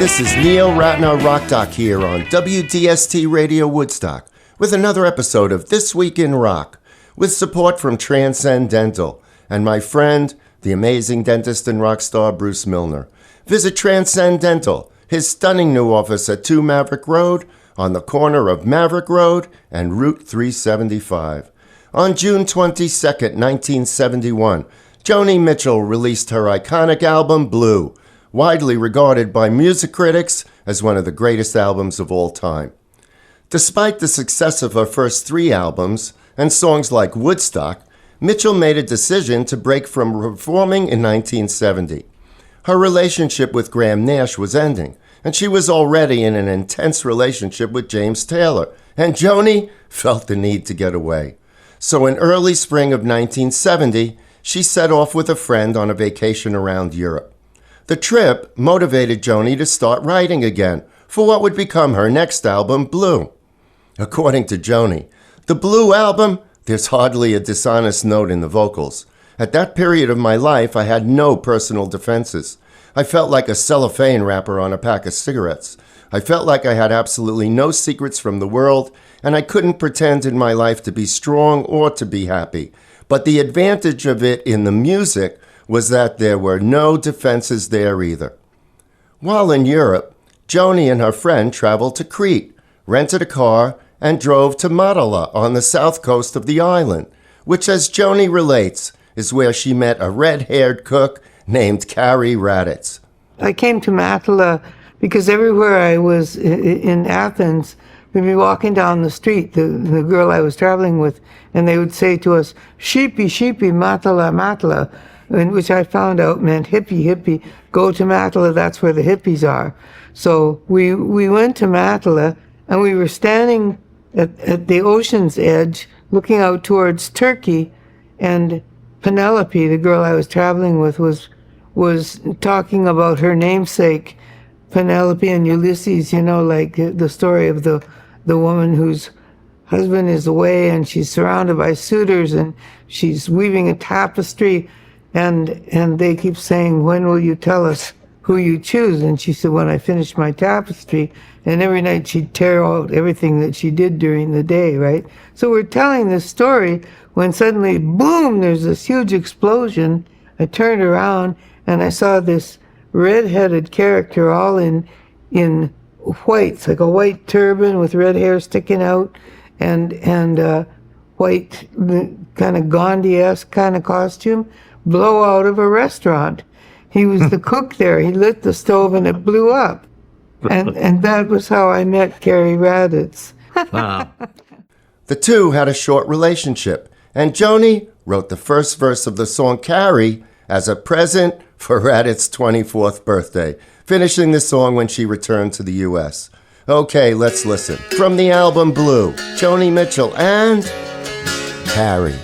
This is Neil Ratner Rock Doc here on WDST Radio Woodstock with another episode of This Week in Rock with support from Transcendental and my friend, the amazing dentist and rock star Bruce Milner. Visit Transcendental, his stunning new office at 2 Maverick Road on the corner of Maverick Road and Route 375. On June 22, 1971, Joni Mitchell released her iconic album Blue, widely regarded by music critics as one of the greatest albums of all time. Despite the success of her first 3 albums and songs like Woodstock, Mitchell made a decision to break from performing in 1970. Her relationship with Graham Nash was ending, and she was already in an intense relationship with James Taylor, and Joni felt the need to get away. So in early spring of 1970, she set off with a friend on a vacation around Europe. The trip motivated Joni to start writing again for what would become her next album, Blue. According to Joni, the Blue album, there's hardly a dishonest note in the vocals. At that period of my life, I had no personal defenses. I felt like a cellophane wrapper on a pack of cigarettes. I felt like I had absolutely no secrets from the world, and I couldn't pretend in my life to be strong or to be happy. But the advantage of it in the music was that there were no defenses there either. While in Europe, Joni and her friend traveled to Crete, rented a car, and drove to Matala on the south coast of the island, which, as Joni relates, is where she met a red-haired cook named Carrie Raditz. I came to Matala because everywhere I was in Athens, we'd be walking down the street, the girl I was traveling with, and they would say to us, "Sheepy, sheepy, Matala, Matala," which I found out meant hippie, hippie, go to Matala, that's where the hippies are. So we went to Matala, and we were standing at the ocean's edge, looking out towards Turkey, and Penelope, the girl I was traveling with, was talking about her namesake, Penelope and Ulysses, like the story of the woman whose husband is away and she's surrounded by suitors and she's weaving a tapestry. And they keep saying, "When will you tell us who you choose?" And she said, "When I finish my tapestry." And every night she'd tear out everything that she did during the day, right? So we're telling this story when suddenly, boom, there's this huge explosion. I turned around and I saw this red-headed character all in whites, like a white turban with red hair sticking out and white kind of Gandhi-esque kind of costume, blow out of a restaurant. He was the cook there. He lit the stove and it blew up. And that was how I met Carrie Raditz. Wow. The two had a short relationship, and Joni wrote the first verse of the song Carrie as a present for Raditz's 24th birthday, finishing the song when she returned to the U.S. Okay, let's listen. From the album Blue, Joni Mitchell and Carrie.